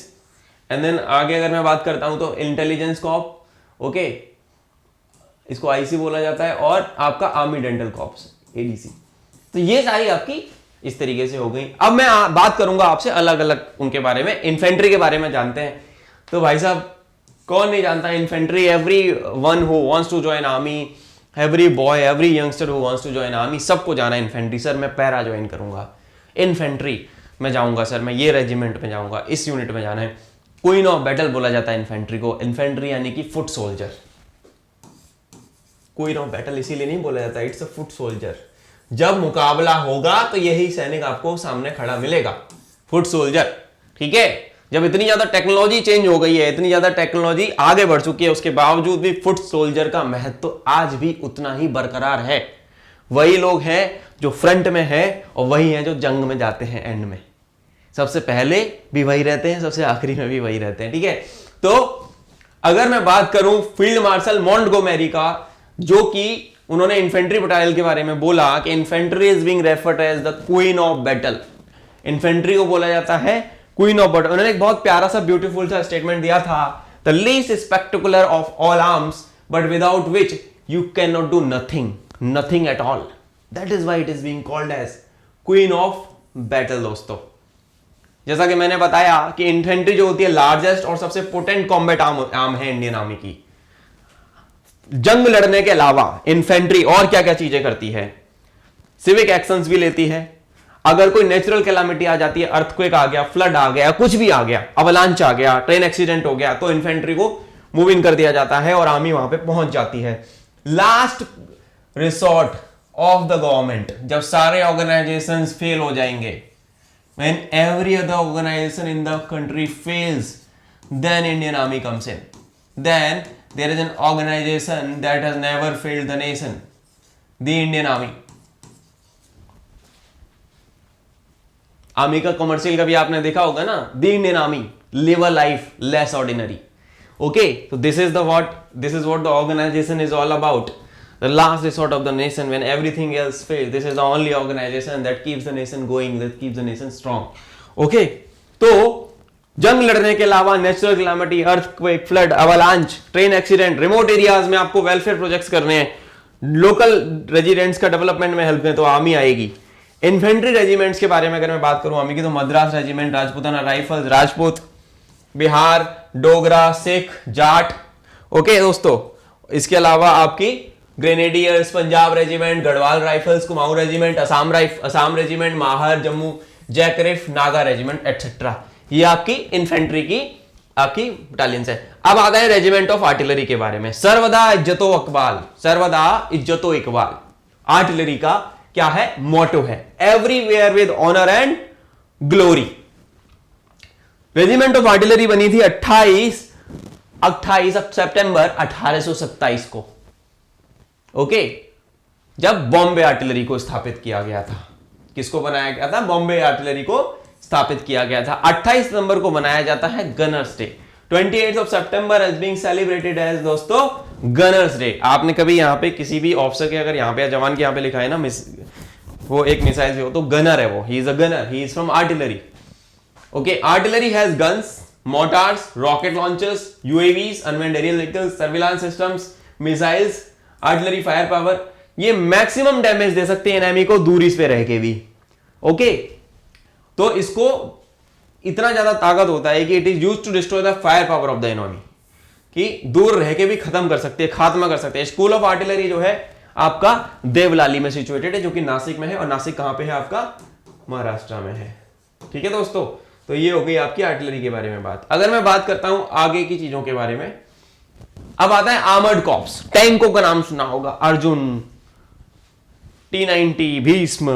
and then आगे अगर मैं बात करता हूं तो इंटेलिजेंस कॉर्प, ओके, इसको आईसी बोला जाता है, और आपका आर्मी डेंटल कॉर्प्स एडीसी। तो ये सारी आपकी इस तरीके से हो गई। अब मैं बात करूंगा आपसे अलग अलग उनके बारे में। इन्फेंट्री के बारे में जानते हैं, तो भाई साहब कौन नहीं जानता infantry? Every one who wants to join army, every boy, every youngster who wants to join army, सबको जाना है इन्फेंट्री। सर मैं पैरा ज्वाइन करूंगा, इन्फेंट्री में जाऊंगा, सर मैं ये रेजिमेंट में जाऊंगा, इस यूनिट में जाना है। क्वीन ऑफ बैटल बोला जाता है इन्फेंट्री को। इन्फेंट्री यानी कि foot soldier. Queen of battle इसीलिए नहीं बोला जाता, इट्स अ फुट सोल्जर। जब मुकाबला होगा तो यही सैनिक आपको सामने खड़ा मिलेगा, फुट सोल्जर। ठीक है, जब इतनी ज्यादा टेक्नोलॉजी चेंज हो गई है, इतनी ज्यादा टेक्नोलॉजी आगे बढ़ चुकी है, उसके बावजूद भी फुट सोल्जर का महत्व तो आज भी उतना ही बरकरार है। वही लोग हैं जो फ्रंट में है और वही हैं जो जंग में जाते हैं एंड में। सबसे पहले भी वही रहते हैं, सबसे आखिरी में भी वही रहते हैं। ठीक है, तो अगर मैं बात करूं फील्ड मार्शल मॉन्टगोमेरी का, जो कि उन्होंने इन्फेंट्री बटालियन के बारे में बोला कि infantry is being referred as the queen of battle. Infantry को बोला जाता है क्वीन ऑफ बैटल। उन्होंने एक बहुत प्यारा सा ब्यूटीफुल सा स्टेटमेंट दिया था, the least spectacular of all arms but without which you can not do nothing, nothing at all. That is why it is being called as queen of battle. दोस्तों जैसा कि मैंने बताया कि इन्फेंट्री जो होती है लार्जेस्ट और सबसे पोटेंट कॉम्बैट आर्म है इंडियन आर्मी की। जंग लड़ने के अलावा इन्फेंट्री और क्या क्या चीजें करती है? सिविक एक्शंस भी लेती है। अगर कोई नेचुरल कैलामिटी आ जाती है, अर्थक्वेक आ गया, फ्लड आ गया, कुछ भी आ गया, अवलांच आ गया, ट्रेन एक्सीडेंट हो गया, तो इन्फेंट्री को मूव इन कर दिया जाता है और आर्मी वहां पे पहुंच जाती है। Last resort of the government, जब सारे ऑर्गेनाइजेशंस फेल हो जाएंगे, when every other organization in the country fails, then Indian Army comes in. Then there is an organization that has never failed the nation, the Indian Army. Army का commercial कभी आपने देखा होगा ना, the Indian Army live a life less ordinary. Okay, so this is what the organization is all about. The last resort of the nation when everything else fails. This is the only organization that keeps the nation going, that keeps the nation strong. Okay, तो जंग लड़ने के अलावा natural calamity, earthquake, flood, avalanche, train accident, remote areas में आपको welfare projects करने हैं, local residents का डेवलपमेंट में हेल्प में, तो आर्मी आएगी। इन्फेंट्री रेजिमेंट्स के बारे में अगर मैं बात करूं आर्मी की, तो Madras regiment, Rajputana rifles, Rajput, Bihar, Dogra, Sikh, Jat. Okay दोस्तों, इसके अलावा आपकी grenadiers, Punjab regiment, Garhwal rifles, Kumaon regiment, Assam regiment, Mahar, Jammu, जैकरिफ, नागा रेजिमेंट एटसेट्रा। ये आपकी इन्फेंट्री की आपकी बटालियंस है। अब आता है रेजिमेंट ऑफ आर्टिलरी के बारे में। सर्वदा इज्जतो इकबाल, सर्वदा इज्जतो इकबाल आर्टिलरी का क्या है? मोटो है, everywhere with honour and glory. Regiment of artillery बनी थी 28 सितंबर 1827 को। ओके, जब बॉम्बे आर्टिलरी को स्थापित किया गया था। किसको बनाया गया था? बॉम्बे आर्टिलरी को स्थापित किया गया था। 28 सितंबर को मनाया जाता है गनर्स डे। 28 सितंबर इज बीइंग सेलिब्रेटेड एज दोस्तों गनर्स डे। आपने कभी यहां पे किसी भी ऑफिसर के अगर यहां पे जवान के यहां पे लिखा है ना वो एक मिसाइल से हो, तो गनर है वो, he is a gunner, he is from artillery. Okay, artillery has guns, mortars, rocket launchers, UAVs, unmanned aerial vehicles, surveillance systems, missiles, artillery fire power. ये मैक्सिमम डैमेज दे सकते हैं एनिमी को दूरी पे रह के भी। ओके, तो इसको इतना ज्यादा ताकत होता है कि it is used to destroy the fire power of the enemy, कि दूर रह के भी खत्म कर सकते हैं, खात्मा कर सकते हैं। स्कूल ऑफ आर्टिलरी जो है आपका देवलाली में सिचुएटेड है, जो कि नासिक में है। और नासिक कहां पे है आपका? महाराष्ट्र में है। ठीक है दोस्तों, तो ये हो गई आपकी आर्टिलरी के बारे में बात। अगर मैं बात करता हूं आगे की चीजों के बारे में, अब आता है आर्मर्ड कॉर्प्स। टैंकों का नाम सुना होगा, अर्जुन, T90, भीष्म,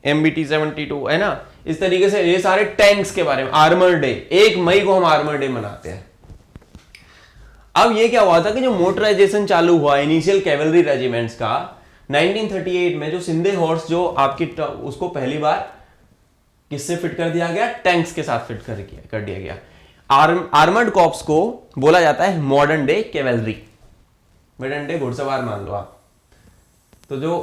MBT-72 है ना। इस तरीके से ये सारे टैंक्स के बारे में। आर्मर डे, 1 मई को हम आर्मर डे मनाते हैं। अब ये क्या हुआ था कि जो मोटराइजेशन चालू हुआ इनिशियल कैवलरी रेजिमेंट्स का 1938 में, जो सिंधे हॉर्स जो आपकी उसको पहली बार किससे फिट कर दिया गया? टैंक्स के साथ फिट कर दिया गया। आर्मर्ड कॉर्प्स को बोला जाता है modern day cavalry. Modern day घुड़सवार मान लो आप। तो जो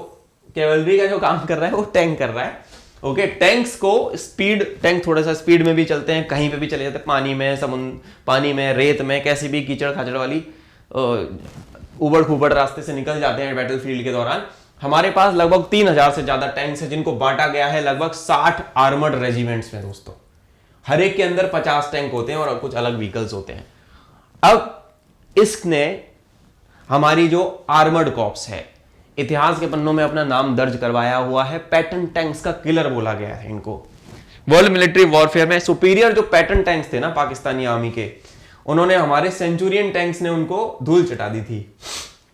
कैवलरी का जो काम कर रहा है वो टैंक कर रहा है। ओके, टैंक्स को स्पीड, टैंक थोड़ा सा स्पीड में भी चलते हैं, कहीं पे भी चले जाते हैं, पानी में, समुद्र, पानी में, रेत में, कैसी भी कीचड़ खाचड़ वाली उबड़ खुबड़ रास्ते से निकल जाते हैं बैटलफील्ड के दौरान। हमारे पास लगभग 3000 से ज्यादा टैंक्स है जिनको बांटा गया है लगभग 60 आर्मर्ड रेजिमेंट्स में दोस्तों। हर एक के अंदर 50 टैंक होते हैं और कुछ अलग व्हीकल्स होते हैं। अब इसने हमारी जो आर्मर्ड कॉर्प्स है इतिहास के पन्नों में अपना नाम दर्ज करवाया हुआ है। पैटर्न टैंक्स का किलर बोला गया है इनको। वर्ल्ड मिलिट्री वॉरफेयर में सुपीरियर जो पैटर्न टैंक्स थे ना पाकिस्तानी आर्मी के, उन्होंने हमारे सेंचुरियन टैंक्स ने उनको धूल चटा दी थी,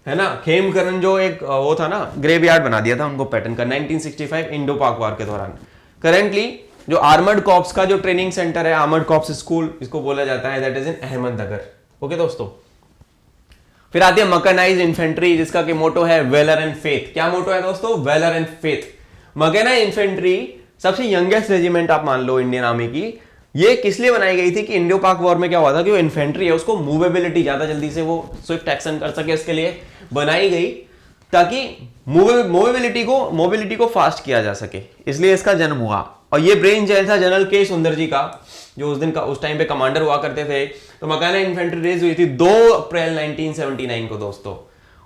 है ना। खेमकरन जो एक वो था ना, ग्रेवयार्ड बना दिया था उनको पैटर्न का 1965 इंडो पाक वार के दौरान। करेंटली जो आर्मर्ड कॉर्प्स का जो ट्रेनिंग सेंटर है, आर्मर्ड कॉर्प्स स्कूल इसको बोला जाता है, that is in Ahmednagar. Okay दोस्तों, फिर आती है मैकेनाइज्ड इन्फेंट्री जिसका कि मोटो है वेलर एंड फेथ। क्या मोटो है दोस्तों? Valour and faith. Mechanised infantry सबसे यंगेस्ट रेजिमेंट आप मान लो इंडियन आर्मी की। ये किस लिए बनाई गई थी कि इंडो पाक वॉर में क्या हुआ था कि वो इन्फेंट्री है उसको मूवेबिलिटी ज्यादा जल्दी से वो स्विफ्ट एक्शन कर सके, इसके लिए बनाई गई ताकि मोबिलिटी को फास्ट किया जा सके, इसलिए इसका जन्म हुआ। और ये ब्रेन जेल था जनरल के सुंदर जी का, जो उस टाइम पे कमांडर हुआ करते थे। तो मैकेनाइज्ड इन्फेंट्री रेज हुई थी 2 अप्रैल 1979 को दोस्तों,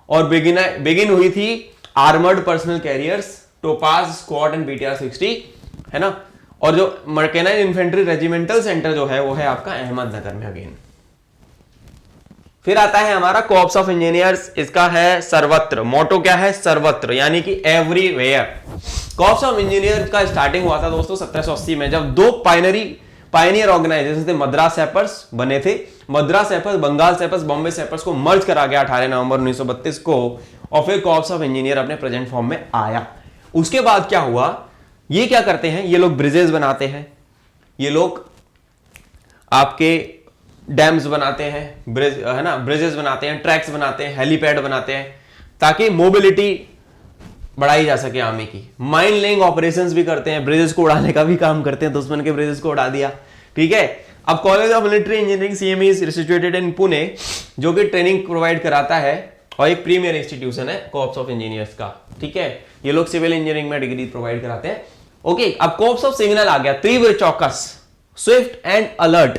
और बिगिन हुई थी armoured personal carriers topaz squad and BTR 60, है ना। और जो मैकेनाइज्ड इन्फेंट्री रेजिमेंटल सेंटर जो है वो है आपका अहमदनगर में अगेन। फिर आता है हमारा कॉर्प्स ऑफ इंजीनियर्स, इसका है सर्वत्र। मोटो क्या है? सर्वत्र, यानी कि एवरीवेयर। कॉर्प्स ऑफ इंजीनियर का स्टार्टिंग हुआ था दोस्तों 1780 में, जब 2 पायनियर ऑर्गेनाइजेशन थे। मद्रास सैपर्स बने थे, Madras sappers, Bengal sappers, Bombay sappers को मर्ज करा गया 18 नवंबर 1932 को, और फिर कॉर्प्स ऑफ इंजीनियर अपने प्रेजेंट फॉर्म में आया। उसके बाद क्या हुआ, ये क्या करते हैं, ये लोग ब्रिजेस बनाते हैं, ये लोग आपके डैम्स बनाते हैं, ब्रिज है ना, ब्रिजेस बनाते हैं, ट्रैक्स बनाते हैं, हेलीपैड बनाते हैं, ताकि मोबिलिटी बढ़ाई जा सके आर्मी की। माइन लेइंग ऑपरेशंस भी करते हैं, ब्रिजेस को उड़ाने का भी काम करते हैं, दुश्मन के ब्रिजेस को उड़ा दिया, ठीक है। अब college of military engineering CME is situated in Pune, जो कि ट्रेनिंग प्रोवाइड कराता है और एक प्रीमियर इंस्टीट्यूशन है कॉर्प्स ऑफ इंजीनियर्स का, ठीक है। ये लोग सिविल इंजीनियरिंग में डिग्री प्रोवाइड कराते हैं। ओके, अब कॉर्प्स ऑफ सिग्नल आ गया, तीव्र चौकस, स्विफ्ट एंड अलर्ट।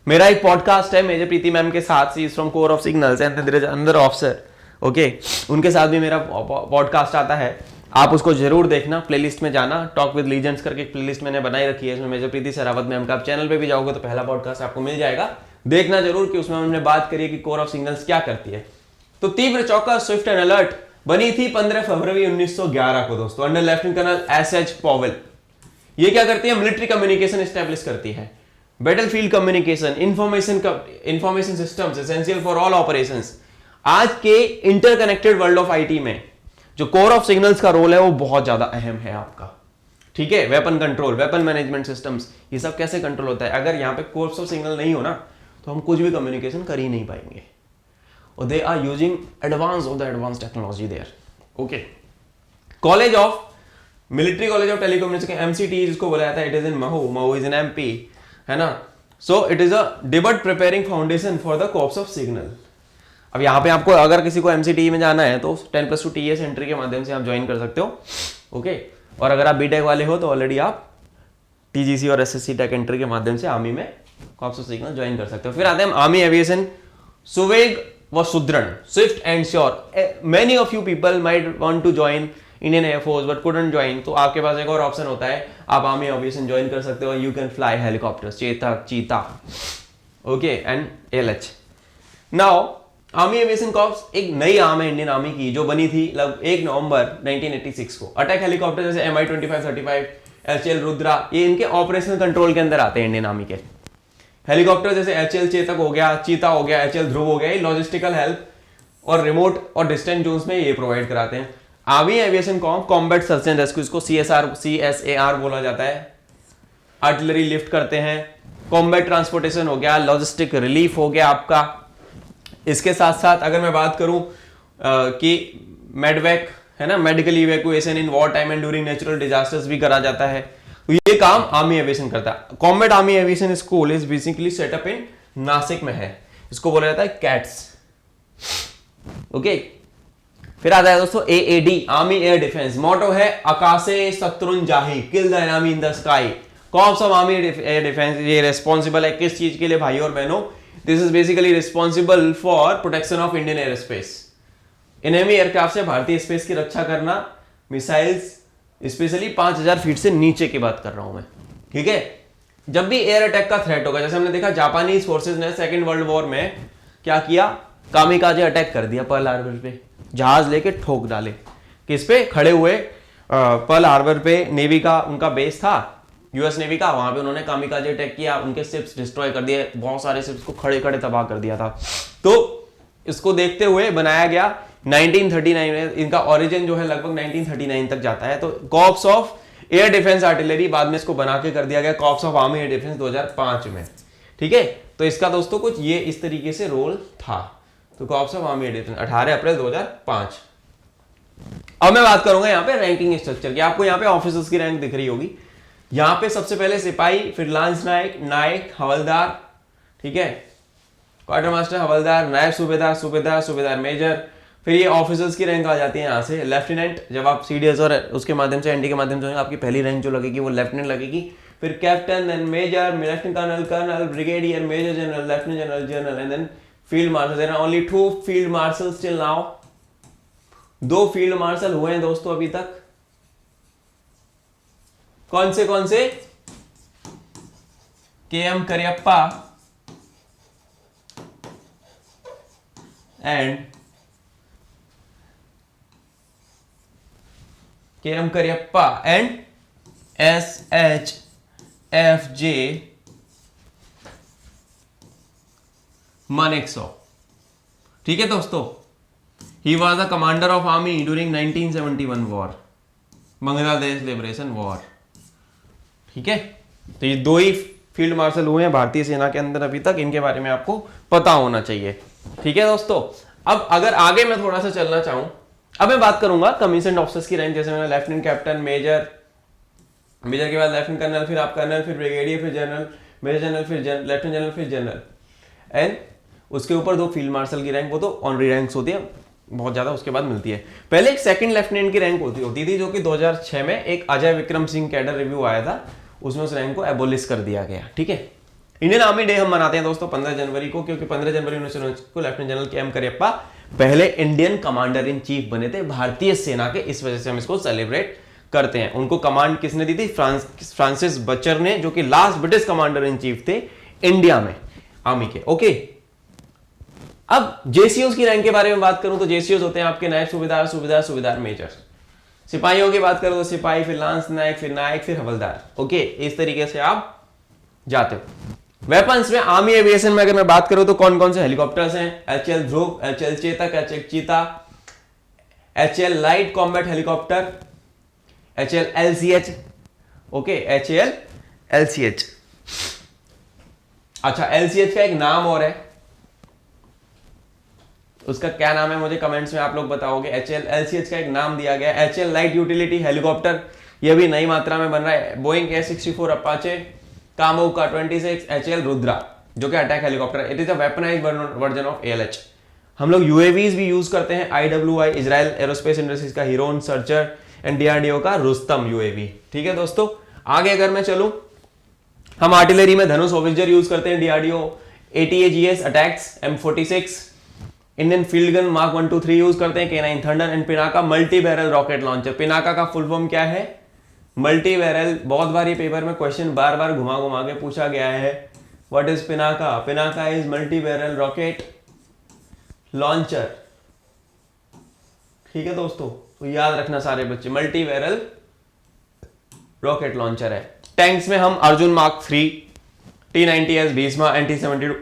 मेरा एक पॉडकास्ट है मेजर प्रीति मैम के साथ, she is from corps of signals and there is another officer, okay, उनके साथ भी मेरा पॉडकास्ट आता है, आप उसको जरूर देखना। प्लेलिस्ट में जाना, टॉक विद लीजेंड्स करके एक प्लेलिस्ट मैंने बनाई रखी है, इसमें मेजर प्रीति शेरावत मैम का, आप चैनल पे भी जाओगे तो पहला पॉडकास्ट आपको मिल जाएगा, देखना जरूर कि उसमें हमने बात करी कि कोर ऑफ सिग्नल्स क्या करती है। तो तीव्र चौकस, स्विफ्ट एंड अलर्ट बनी थी 15 फरवरी 1911 को दोस्तों, under lieutenant colonel S H. Powell. ये क्या करती है? मिलिट्री कम्युनिकेशन एस्टेब्लिश करती है, battlefield communication, information systems essential for all operations. आज के इंटरकनेक्टेड वर्ल्ड ऑफ आईटी में जो कोर ऑफ सिग्नल्स का रोल है वो बहुत ज्यादा अहम है आपका, ठीक है। Weapon control, weapon management systems, ये सब कैसे कंट्रोल होता है? अगर यहाँ पे कोर्स ऑफ सिग्नल नहीं हो ना तो हम कुछ भी कम्युनिकेशन कर ही नहीं पाएंगे, और they are using advance technology there, okay. College of military college of telecommunication, MCT जिसको बोला जाता है, it is in Mhow is in MP, है ना। So it is a debut preparing foundation for the corps of signal. अब यहाँ पे आपको अगर किसी को एमसीटी में जाना है तो 10+2 टीएस एंट्री के माध्यम से आप ज्वाइन कर सकते हो, ओके। और अगर आप बीटेक वाले हो तो ऑलरेडी आप टीजीसी और एसएससी टेक एंट्री के माध्यम से आर्मी में कॉर्प्स ऑफ सिग्नल ज्वाइन कर सकते हो। फिर आते हैं आर्मी एविएशन, सुवेग व सुदृढ़, swift and sure. Many of you people might want to join Indian air force but couldn't join, तो आपके पास एक और ऑप्शन होता है, आप आर्मी एविएशन ज्वाइन कर सकते हो। You can fly helicopters, Chetak, cheetah, okay, and LH. Now army aviation corps एक नई आर्म है इंडियन आर्मी की, जो बनी थी लगभग 1 नवंबर 1986 को। अटैक हेलीकॉप्टर जैसे MI-25, 35, HL रुद्रा, ये इनके ऑपरेशनल कंट्रोल के अंदर आते हैं इंडियन आर्मी के। हेलीकॉप्टर जैसे HL चेतक हो गया, चीता हो गया, HL ध्रुव हो गया, ये लॉजिस्टिकल हेल्प और रिमोट और डिस्टेंस जोन्स में ये प्रोवाइड कराते हैं। Army aviation combat search and rescue, इसको CSAR बोला जाता है। आर्टिलरी लिफ्ट करते हैं, कॉम्बैट ट्रांसपोर्टेशन हो गया, लॉजिस्टिक रिलीफ हो गया आपका। इसके साथ साथ अगर मैं बात करूं कि मेडवैक, है ना, medical evacuation in war time and during natural disasters भी करा जाता है, तो ये काम आर्मी एविएशन करता है। Combat army aviation school is basically set up in Nasik में है, इसको बोला जाता है कैट्स, ओके। फिर आता है दोस्तों AAD, army air defence. Motto है आकाशे शत्रुंजाही, kill the enemy in the sky. Corps of army air defence, ये रिस्पॉन्सिबल है किस चीज के लिए भाई और बहनों? This is basically responsible for protection of Indian air space, enemy aircraft से भारतीय स्पेस की रक्षा करना, मिसाइल्स, स्पेशली 5000 फीट से नीचे की बात कर रहा हूं मैं, ठीक है। जब भी एयर अटैक का थ्रेट होगा, जैसे हमने देखा जापानीज फोर्सेस ने सेकेंड वर्ल्ड वॉर में क्या किया, कामिकाजे अटैक कर दिया पर्ल हार्बर पे, जहाज लेके ठोक डाले। किस पे खड़े हुए, पर्ल हार्बर पे नेवी का उनका बेस था, यूएस नेवी का, वहां पे उन्होंने कामिकाजे अटैक किया, उनके शिप्स डिस्ट्रॉय कर दिए, बहुत सारे शिप्स को खड़े खड़े तबाह कर दिया था। तो इसको देखते हुए बनाया गया 1939 में, इनका ओरिजिन जो है लगभग 1939 तक जाता है। तो corps of air defence artillery, बाद में इसको बना के कर दिया गया corps of army air defence 2005 में, ठीक है। तो इसका दोस्तों कुछ ये इस तरीके से रोल था। तो corps of army air defence 18 अप्रैल 2005। अब मैं बात करूंगा यहाँ पे रैंकिंग स्ट्रक्चर की। आपको यहाँ पे ऑफिसर्स की रैंक दिख रही होगी। यहाँ पे सबसे पहले सिपाही, फिर लांस नायक, नायक, हवलदार, ठीक है, क्वार्टर मास्टर, हवलदार, नायब सूबेदार, सूबेदार, सूबेदार मेजर, फिर ये ऑफिसर्स की रैंक आ जाती है यहाँ से लेफ्टिनेंट। जब आप सीडीएस और उसके माध्यम से एनडी के माध्यम से आपकी पहली रैंक जो लगेगी वो लेफ्टिनेंट लगेगी। फिर captain, then major, lieutenant colonel, colonel, brigadier, major general, lieutenant general, general, and then field marshal. There are only 2 field marshals till now. 2 field marshal हुए हैं दोस्तों अभी तक। कौन से? K M. Cariappa and K M. Cariappa and S.H.F.J. Manekshaw, ठीक है दोस्तों। He was the commander of army during 1971 war, Bangladesh liberation war, ठीक है। तो ये 2 ही फील्ड मार्शल हुए हैं भारतीय सेना के अंदर अभी तक, इनके बारे में आपको पता होना चाहिए, ठीक है दोस्तों। अब अगर आगे मैं थोड़ा सा चलना चाहूं, अब मैं बात करूंगा कमीशन्ड ऑफिसर्स की रैंक। जैसे मैंने लेफ्टिनेंट, कैप्टन, मेजर, मेजर के बाद लेफ्टिनेंट कर्नल, फिर आप कर्नल, फिर ब्रिगेडियर, फिर जनरल, मेजर जनरल, फिर लेफ्टिनेंट जनरल, फिर जनरल, एंड उसके ऊपर 2 फील्ड मार्शल की रैंक, वो तो ऑनरी रैंक्स होती है, बहुत ज्यादा उसके बाद मिलती है। पहले एक सेकंड लेफ्टिनेंट की रैंक होती थी, जो कि 2006 में एक अजय विक्रम सिंह कैडर रिव्यू आया था, उसमें उस रैंक को एबोलिश कर दिया गया, ठीक है। इंडियन आर्मी डे हम मनाते हैं दोस्तों 15 जनवरी को, क्योंकि 15 जनवरी 1919 को लेफ्टिनेंट जनरल के.एम. करियप्पा पहले इंडियन कमांडर इन चीफ बने थे भारतीय सेना के, इस वजह से हम इसको सेलिब्रेट करते हैं। उनको कमांड किसने दी थी? फ्रांसिस बचर ने, जो कि last British commander in chief थे इंडिया में आर्मी के, ओके। अब जेसीओस की रैंक के बारे में बात करूं तो जेसीओस होते हैं आपके नायब सूबेदार, सूबेदार, सूबेदार मेजर। सिपाहियों की बात करो तो सिपाही, फिर लांस नायक, फिर नायक, फिर हवलदार, ओके। इस तरीके से आप जाते हो। वेपन्स में आर्मी एविएशन में अगर मैं बात करूं तो कौन कौन से हेलीकॉप्टर्स हैं? एचएल ध्रुव, एचएल चेतक, एचएल चीता, HL light combat helicopter, HL LCH, okay, HL LCH. अच्छा, एलसीएच का एक नाम और है, उसका क्या नाम है मुझे कमेंट्स में आप लोग बताओगे। एचएल एलसीएच का एक नाम दिया गया, एचएल लाइट यूटिलिटी हेलीकॉप्टर, ये भी नई मात्रा में बन रहा है। बोइंग A64 अपाचे, कामोव का 26, एचएल रुद्रा, जो कि अटैक हेलीकॉप्टर है। It is a weaponised version of ALH। हम लोग यूएवीज भी यूज करते हैं, IWI इजराइल एरोस्पेस इंडस्ट्रीज का हीरोन सर्चर, एंड DRDO का रुस्तम यूएवी, ठीक है दोस्तों। आगे अगर मैं चलूं, हम आर्टिलरी में धनुष ओविजर यूज करते हैं, DRDO, ATAGS attacks, M46, Indian field gun mark 1, 2, 3 use करते हैं, K9 thunder, and Pinaka multi barrel rocket launcher. Pinaka का फुल फॉर्म क्या है? Multi barrel. बहुत बार ये पेपर में क्वेश्चन बार बार घुमा घुमा के पूछा गया है, what is Pinaka? Pinaka is multi barrel rocket launcher, ठीक है दोस्तों। तो याद रखना सारे बच्चे, मल्टी बैरल रॉकेट लॉन्चर है। टैंक्स में हम Arjun mark 3, T90S, Bheeshma, NT72,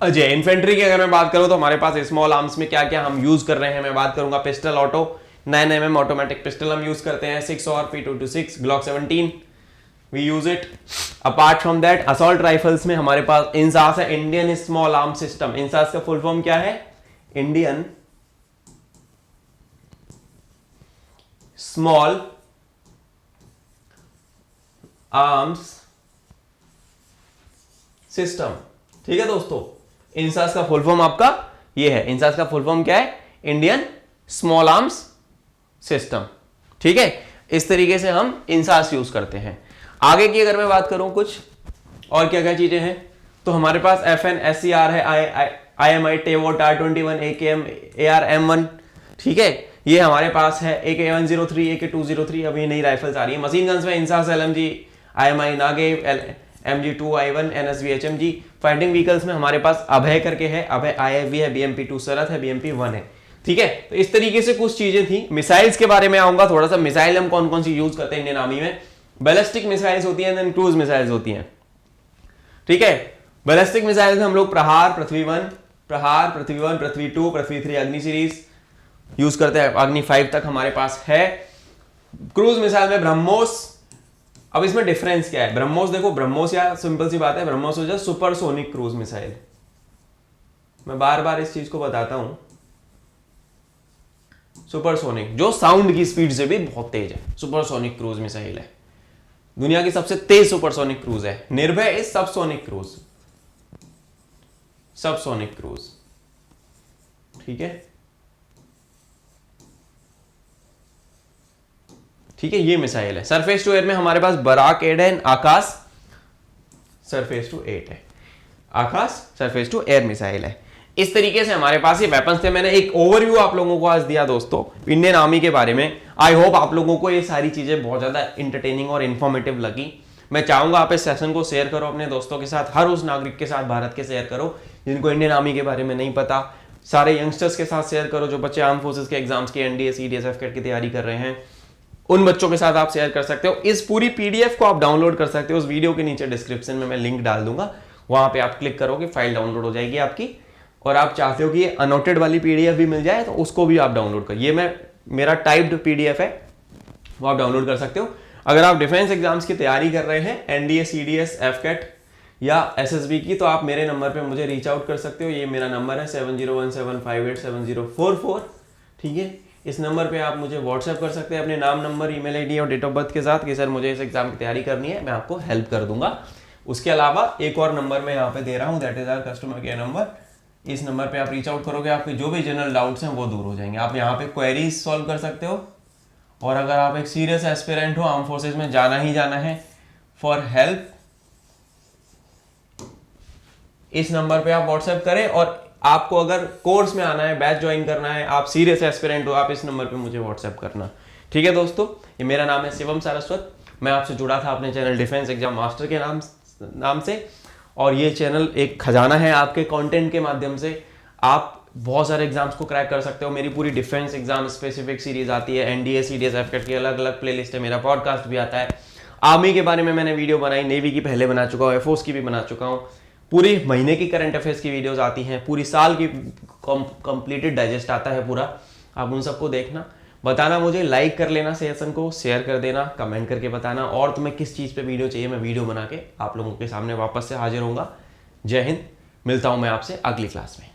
Ajay. Infantry की अगर मैं बात करूं तो हमारे पास स्मॉल आर्म्स में क्या क्या हम यूज कर रहे हैं, मैं बात करूंगा pistol auto, 9mm automatic pistol हम यूज करते हैं, 6 और P226, ग्लॉक 17 we use it. Apart from that assault rifles में हमारे पास इंसास है, Indian small arm system. INSAS का फुल फॉर्म क्या है? इंडियन स्मॉल आर्म्स सिस्टम, ठीक है दोस्तों। इंसास का फुल फॉर्म आपका ये है। इंसास का फुल फॉर्म क्या है? इंडियन स्मॉल आर्म्स सिस्टम, ठीक है। इस तरीके से हम इंसास यूज करते हैं। आगे की अगर मैं बात करूं कुछ और क्या क्या चीजें हैं, तो हमारे पास FN SCR है, IMI टेवो, TAR-21, AKM, AR-M1, ठीक है, ये हमारे पास है AK-103, AK-203, अब ये नई राइफल्स आ रही है। मशीन गन्स में INSAS, LMG, IMI, नागेव, MG2I1, NSV, HMG। Fighting vehicles में हमारे पास अभय करके है, अभय IFV है, BMP-2 सरत है, BMP-1 है। ठीक है, तो इस तरीके से कुछ चीजें थी। मिसाइल्स के बारे में आऊंगा थोड़ा सा, मिसाइल हम कौन कौन सी यूज करते हैं इंडियन आर्मी में। बैलिस्टिक मिसाइल्स होती हैं, देन क्रूज मिसाइल्स होती हैं। ठीक है, बैलिस्टिक मिसाइल्स में हम लोग प्रहार, पृथ्वी 1, पृथ्वी 2, पृथ्वी 3 अग्नि सीरीज यूज करते हैं, अग्नि 5 तक हमारे पास है। क्रूज मिसाइल में ब्रह्मोस। अब इसमें डिफरेंस क्या है? ब्रह्मोस देखो, ब्रह्मोस या सिंपल सी बात है, ब्रह्मोस हो जाए सुपरसोनिक क्रूज मिसाइल। मैं बार बार इस चीज को बताता हूं, सुपरसोनिक जो साउंड की स्पीड से भी बहुत तेज है, सुपरसोनिक क्रूज मिसाइल है। दुनिया की सबसे तेज सुपरसोनिक क्रूज है। निर्भय is subsonic cruise, subsonic cruise. ठीक है, ठीक है, ये मिसाइल है। सरफेस टू एयर में हमारे पास बराक 8 है, आकाश सरफेस टू 8 है, आकाश सरफेस टू एयर मिसाइल है। इस तरीके से हमारे पास ये वेपन्स थे। मैंने एक ओवरव्यू आप लोगों को आज दिया दोस्तों इंडियन आर्मी के बारे में। आई होप आप लोगों को ये सारी चीजें बहुत ज्यादा इंटरटेनिंग और इन्फॉर्मेटिव लगी। मैं चाहूंगा आप इस सेशन को शेयर करो अपने दोस्तों के साथ, हर उस नागरिक के साथ भारत के शेयर करो जिनको इंडियन आर्मी के बारे में नहीं पता। सारे यंगस्टर्स के साथ शेयर करो जो बच्चे आर्म फोर्सेस के एग्जाम्स की, NDA, CDS, FCAT की तैयारी कर रहे हैं, उन बच्चों के साथ आप शेयर कर सकते हो। इस पूरी PDF को आप डाउनलोड कर सकते हो, उस वीडियो के नीचे डिस्क्रिप्शन में मैं लिंक डाल दूंगा, वहां पे आप क्लिक करोगे, फाइल डाउनलोड हो जाएगी आपकी। और आप चाहते हो कि ये अनोटेड वाली PDF भी मिल जाए तो उसको भी आप डाउनलोड कर, ये मेरा टाइप्ड PDF है, वो आप डाउनलोड कर सकते हो। अगर आप डिफेंस एग्जाम्स की तैयारी कर रहे हैं, NDA, CDS, FCAT या SSB की, तो आप मेरे नंबर पे मुझे रीच आउट कर सकते हो। ये मेरा नंबर है 7017587044। ठीक है, इस नंबर पे आप मुझे व्हाट्सएप कर सकते हैं अपने नाम, नंबर, ईमेल आईडी और डेट ऑफ बर्थ के साथ कि सर मुझे इस एग्जाम की तैयारी करनी है, मैं आपको हेल्प कर दूंगा। उसके अलावा एक और नंबर मैं यहाँ पे दे रहा हूँ, that is our customer care number. इस नंबर पे आप रीच आउट करोगे, आपके जो भी जनरल डाउट्स हैं वो दूर हो जाएंगे। आप यहाँ पे क्वेरीज सॉल्व कर सकते हो। और अगर आप एक सीरियस एस्पिरेंट हो, आर्म फोर्सेज में जाना ही जाना है, फॉर हेल्प इस नंबर पे आप व्हाट्सएप करें। और आपको अगर कोर्स में आना है, बैच ज्वाइन करना है, आप सीरियस एस्पिरेंट हो, आप इस नंबर पे मुझे व्हाट्सएप करना। ठीक है दोस्तों, ये मेरा नाम है शिवम सारस्वत। मैं आपसे जुड़ा था अपने चैनल डिफेंस एग्जाम मास्टर के नाम से। और ये चैनल एक खजाना है आपके कंटेंट के माध्यम से। आप बहुत सारे एग्जाम्स को क्रैक कर सकते हो। मेरी पूरी डिफेंस एग्जाम स्पेसिफिक सीरीज आती है, NDA, CDS, FCAT की अलग अलग प्लेलिस्ट है, मेरा पॉडकास्ट भी आता है। आर्मी के बारे में मैंने वीडियो बनाई, नेवी की पहले बना चुका हूँ, एयरफोर्स की भी बना चुका हूँ। पूरी महीने की करंट अफेयर्स की वीडियोस आती हैं, पूरी साल की कंप्लीटेड डाइजेस्ट आता है पूरा। आप उन सबको देखना, बताना मुझे, लाइक कर लेना सेशन को, शेयर कर देना, कमेंट करके बताना। और तुम्हें किस चीज़ पे वीडियो चाहिए, मैं वीडियो बना के आप लोगों के सामने वापस से हाजिर होऊंगा। जय हिंद, मिलता हूं मैं आपसे अगली क्लास में।